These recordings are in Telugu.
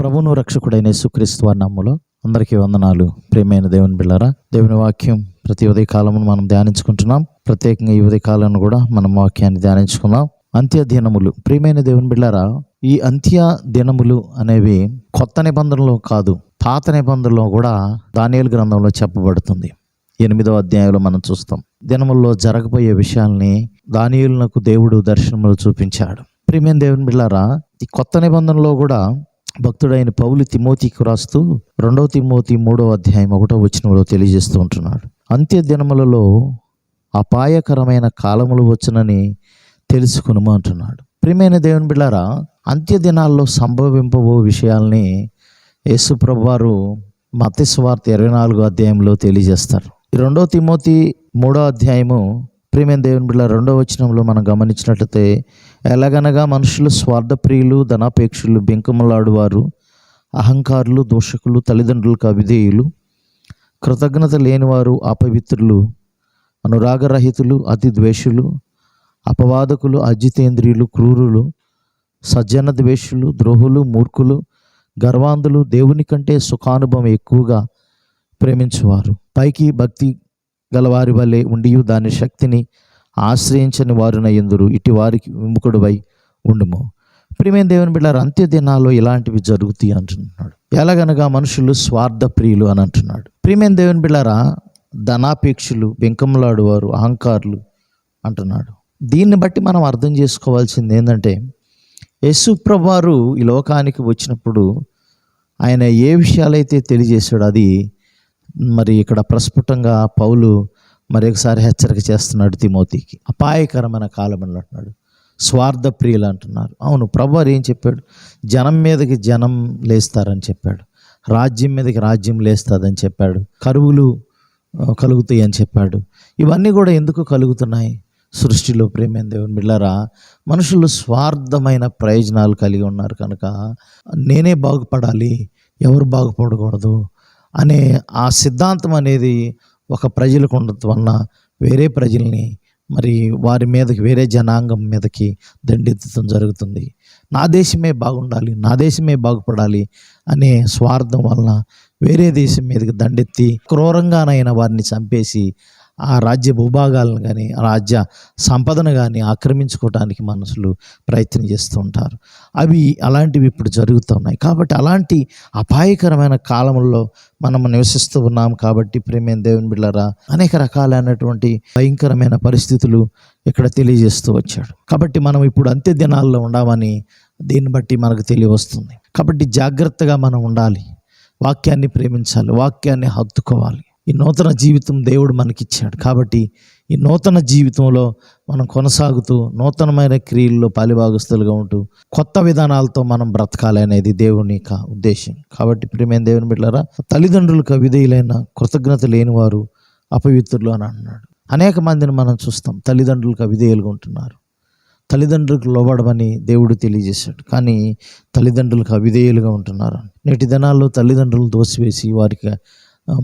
ప్రభువును రక్షకుడైన యేసుక్రీస్తు వారి నామములో అందరికీ వందనాలు. ప్రియమైన దేవుని బిడ్డలారా, దేవుని వాక్యం ప్రతి ఉదయ కాలమును మనం ధ్యానించుకుంటున్నాం. ప్రత్యేకంగా ఈ ఉదయ కాలంలో కూడా మనం వాక్యాన్ని ధ్యానించుకున్నాం. అంత్య దినములు. ప్రియమైన దేవుని బిడ్డలారా, ఈ అంత్య దినములు అనేవి కొత్త నిబంధనలో కాదు, పాత నిబంధనలో కూడా దానియేలు గ్రంథంలో చెప్పబడుతుంది. 8వ అధ్యాయంలో మనం చూస్తాం. దినముల్లో జరగబోయే విషయాల్ని దానియేలునకు దేవుడు దర్శనములు చూపించాడు. ప్రియమైన దేవుని బిడ్డలారా, ఈ కొత్త నిబంధనలో కూడా భక్తుడైన పౌలు తిమోతికి రాస్తూ 2 తిమోతి 3వ అధ్యాయం 1వ వచనంలో తెలియజేస్తూ ఉంటున్నాడు. అంత్య దినములలో అపాయకరమైన కాలములు వచ్చునని తెలుసుకునుము అంటున్నాడు. ప్రియమైన దేవుని బిడ్డలారా, అంత్య దినాల్లో సంభవింపబో విషయాల్ని యేసు ప్రభువారు మత్తయి సువార్త 24వ అధ్యాయంలో తెలియజేస్తారు. 2 తిమోతి 3వ అధ్యాయము ప్రియమైన దేవుని బిడ్డ 2వ వచనంలో మనం గమనించినట్లయితే, ఎలాగనగా మనుషులు స్వార్థప్రియులు, ధనాపేక్షులు, బెంకములాడువారు, అహంకారులు, దూషకులు, తల్లిదండ్రులకు అవిధేయులు, కృతజ్ఞత లేనివారు, అపవిత్రులు, అనురాగరహితులు, అతి ద్వేషులు, అపవాదకులు, అజితేంద్రియులు, క్రూరులు, సజ్జన ద్వేషులు, ద్రోహులు, మూర్ఖులు, గర్వాంధులు, దేవుని కంటే సుఖానుభవం ఎక్కువగా ప్రేమించువారు, పైకి భక్తి గలవారి వలె ఉండి దాని శక్తిని ఆశ్రయించని వారున ఎందురు, ఇటు వారికి విముఖుడువై ఉండుము. ప్రియమైన దేవుని బిడ్డలారా, అంత్య దినాల్లో ఇలాంటివి జరుగుతాయి అంటున్నాడు. ఎలాగనగా మనుషులు స్వార్థ ప్రియులు అని అంటున్నాడు. ప్రియమైన దేవుని బిడ్డలారా, ధనాపేక్షులు, బెంకములాడువారు, అహంకారులు అంటున్నాడు. దీన్ని బట్టి మనం అర్థం చేసుకోవాల్సింది ఏంటంటే, యేసు ప్రభువారు ఈ లోకానికి వచ్చినప్పుడు ఆయన ఏ విషయాలైతే తెలియజేశాడో అది మరి ఇక్కడ ప్రస్ఫుటంగా పౌలు మరొకసారి హెచ్చరిక చేస్తున్నాడు తిమోతికి. అపాయకరమైన కాలం అంటున్నాడు. స్వార్థ ప్రియులు అంటున్నారు. అవును, ప్రభువారు ఏం చెప్పాడు? జనం మీదకి జనం లేస్తారని చెప్పాడు, రాజ్యం మీదకి రాజ్యం లేస్తుందని చెప్పాడు, కరువులు కలుగుతాయి అని చెప్పాడు. ఇవన్నీ కూడా ఎందుకు కలుగుతున్నాయి సృష్టిలో? ప్రేమైన దేవుని బిడ్డలారా, మనుషులు స్వార్థమైన ప్రయోజనాలు కలిగి ఉన్నారు కనుక నేనే బాగుపడాలి, ఎవరు బాగుపడకూడదు అనే ఆ సిద్ధాంతం అనేది ఒక ప్రజలకు ఉండటం వలన వేరే ప్రజల్ని మరి వారి మీదకి, వేరే జనాంగం మీదకి దండెత్తడం జరుగుతుంది. నా దేశమే బాగుండాలి, నా దేశమే బాగుపడాలి అనే స్వార్థం వలన వేరే దేశం మీదకి దండెత్తి క్రూరంగానైనా వారిని చంపేసి ఆ రాజ్య భూభాగాలను కానీ, ఆ రాజ్య సంపదను కానీ ఆక్రమించుకోవడానికి మనుషులు ప్రయత్నం చేస్తూ ఉంటారు. అలాంటివి ఇప్పుడు జరుగుతున్నాయి. కాబట్టి అలాంటి అపాయకరమైన కాలంలో మనం నివసిస్తూ ఉన్నాం. కాబట్టి ప్రియమైన దేవుని బిడ్డలారా, అనేక రకాలైనటువంటి భయంకరమైన పరిస్థితులు ఇక్కడ తెలియజేస్తూ వచ్చాడు. కాబట్టి మనం ఇప్పుడు అంత్య దినాల్లో ఉండామని దీన్ని బట్టి మనకు తెలియవస్తుంది. కాబట్టి జాగ్రత్తగా మనం ఉండాలి, వాక్యాన్ని ప్రేమించాలి, వాక్యాన్ని హత్తుకోవాలి. ఈ నూతన జీవితం దేవుడు మనకిచ్చాడు. కాబట్టి ఈ నూతన జీవితంలో మనం కొనసాగుతూ నూతనమైన క్రియల్లో పాలిభాగస్తులుగా ఉంటూ కొత్త విధానాలతో మనం బ్రతకాలి అనేది దేవుని యొక్క ఉద్దేశం. కాబట్టి ప్రియమైన దేవుని బిడ్డలారా, తల్లిదండ్రులకు అవిధేయులైన, కృతజ్ఞత లేనివారు, అపవిత్రులు అని అన్నాడు. అనేక మందిని మనం చూస్తాం తల్లిదండ్రులకు అవిధేయులుగా ఉంటున్నారు. తల్లిదండ్రులకు లోబడమని దేవుడు తెలియజేశాడు, కానీ తల్లిదండ్రులకు అవిధేయులుగా ఉంటున్నారు. నేటి దినాల్లో తల్లిదండ్రులు దోసివేసి వారికి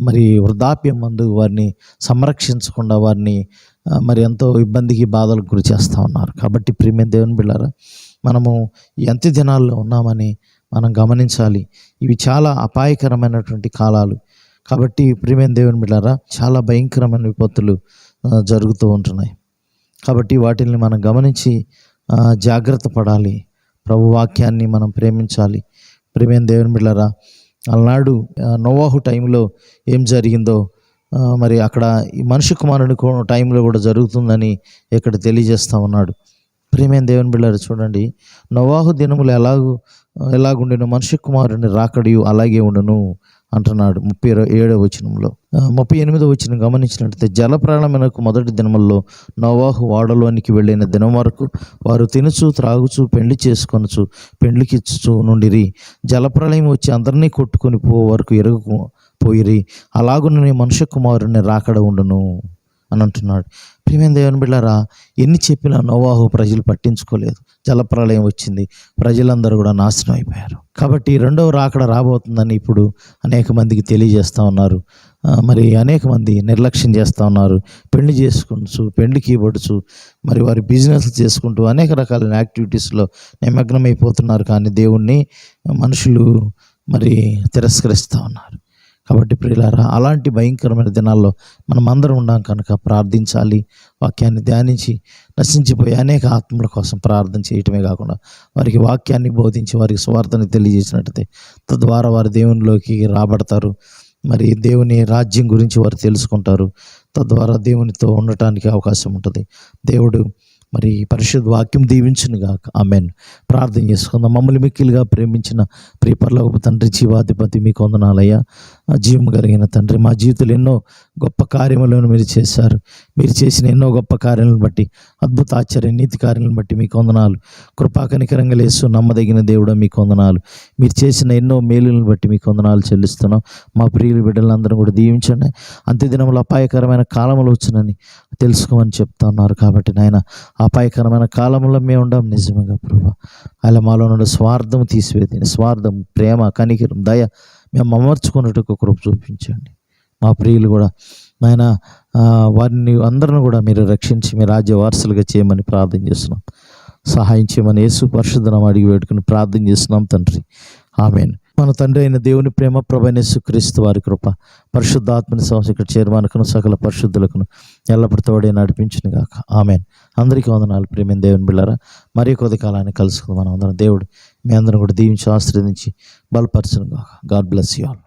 మరి వృద్ధాప్యం మందు వారిని సంరక్షించకుండా వారిని మరి ఎంతో ఇబ్బందికి, బాధలకు గురి చేస్తూ ఉన్నారు. కాబట్టి ప్రియమైన దేవుని బిడ్డలారా, మనము ఈ అంత్య దినాల్లో ఉన్నామని మనం గమనించాలి. ఇవి చాలా అపాయకరమైనటువంటి కాలాలు. కాబట్టి ప్రియమైన దేవుని బిడ్డలారా, చాలా భయంకరమైన విపత్తులు జరుగుతూ ఉంటున్నాయి. కాబట్టి వాటిని మనం గమనించి జాగ్రత్త పడాలి. ప్రభు వాక్యాన్ని మనం ప్రేమించాలి. ప్రియమైన దేవుని బిడ్డలారా, అలనాడు నోవాహు టైంలో ఏం జరిగిందో మరి అక్కడ ఈ మనిషి కుమారుని టైంలో కూడా జరుగుతుందని ఇక్కడ తెలియజేస్తూ ఉన్నాడు. ప్రియమైన దేవుని బిడ్డలారా, చూడండి, నోవాహు దినములు ఎలాగుండెను, మనిషి కుమారుని రాకడియు అలాగే ఉండును అంటున్నాడు 37వ వచనంలో. 38వ వచనం గమనించినట్లయితే, జలప్రళయమునకు మొదటి దినముల్లో నోవాహు ఓడలోనికి వెళ్ళిన దినం వరకు వారు తినుచు, త్రాగుచు, పెండ్లి చేసుకొనుచు, పెండ్లికిచ్చుచు నుండిరి. జలప్రళయం వచ్చి అందరినీ కొట్టుకొని వరకు ఎరగపోయిరి. అలాగుననే మనుష్య కుమారుని రాకడ ఉండును అని అంటున్నాడు. ప్రియమైన దేవుని బిడ్డలారా, ఎన్ని చెప్పినా నోవాహు ప్రజలు పట్టించుకోలేదు. జలప్రళయం వచ్చింది, ప్రజలందరూ కూడా నాశనం అయిపోయారు. కాబట్టి రెండవ రాకడ రాబోతుందని ఇప్పుడు అనేక మందికి తెలియజేస్తూ ఉన్నారు. మరి అనేక మంది నిర్లక్ష్యం చేస్తూ ఉన్నారు. పెళ్లికి ఇవ్వడుచు మరి వారి బిజినెస్ చేసుకుంటూ అనేక రకాలైన యాక్టివిటీస్లో నిమగ్నమైపోతున్నారు. కానీ దేవుణ్ణి మనుషులు మరి తిరస్కరిస్తూ ఉన్నారు. కాబట్టి ప్రియులారా, అలాంటి భయంకరమైన దినాల్లో మనం అందరం ఉన్నాం కనుక ప్రార్థించాలి. వాక్యాన్ని ధ్యానించి నశించిపోయే అనేక ఆత్మల కోసం ప్రార్థన చేయటమే కాకుండా వారికి వాక్యాన్ని బోధించి వారికి సువార్తని తెలియజేసినట్టయితే తద్వారా వారు దేవునిలోకి రాబడతారు. మరి దేవుని రాజ్యం గురించి వారు తెలుసుకుంటారు. తద్వారా దేవునితో ఉండటానికి అవకాశం ఉంటుంది. దేవుడు మరి పరిశుద్ధ వాక్యం దీవించునుగాక. ఆమేన్. ప్రార్థన చేసుకుందాం. మమ్మల్ని మిక్కిలిగా ప్రేమించిన ప్రియ పరలోకపు తండ్రి, జీవాధిపతి, మీకు వందనాలయ్యా. జీవము కలిగిన తండ్రి, మా జీవితంలో ఎన్నో గొప్ప కార్యములను మీరు చేశారు. మీరు చేసిన ఎన్నో గొప్ప కార్యాలను బట్టి, అద్భుత ఆశ్చర్య నీతి కార్యాలను బట్టి మీకు వందనాలు. కృపా కనికరంగా యేసు నమ్మదగిన దేవుడా మీకు వందనాలు. మీరు చేసిన ఎన్నో మేలులను బట్టి మీకు వందనాలు చెల్లిస్తున్నాం. మా ప్రియుల బిడ్డలందరూ కూడా దీవించండి. అంత్యదినములు అపాయకరమైన కాలములు వచ్చునని తెలుసుకోమని చెప్తా ఉన్నారు. కాబట్టి నాయన, అపాయకరమైన కాలంలో మేము ఉండం నిజంగా ప్రభువా. అలా మాలో నుండి స్వార్థం తీసివేది, స్వార్థం, ప్రేమ, కనికరం, దయ మేము అమర్చుకున్నట్టుకు కృప చూపించండి. మా ప్రియులు కూడా నాయన వారిని అందరిని కూడా మీరు రక్షించి మీ రాజ్య వారసులుగా చేయమని ప్రార్థన చేస్తున్నాం. సహాయం చేయమని యేసు పరిశుద్ధ నామమున అడిగి వేడుకుని ప్రార్థన చేస్తున్నాం తండ్రి. ఆమేన్. మన తండ్రి అయిన దేవుని ప్రేమ, ప్రభువైన యేసుక్రీస్తు వారి కృప, పరిశుద్ధాత్మని సంస్థ ఇక్కడ చేరువానుకును సకల పరిశుద్ధులకును ఎల్లప్పుడూ తోడే నడిపించును గాక. ఆమేన్. అందరికీ వందనాలు. ప్రేమైన దేవుని బిడ్డలారా, మరి కొద్ది కాలాన్ని కలుసుకుందాం. మనం అందరం దేవుడు మీ అందరం కూడా దీవించి ఆశీర్వదించి బలపరచును గాక. God bless you all.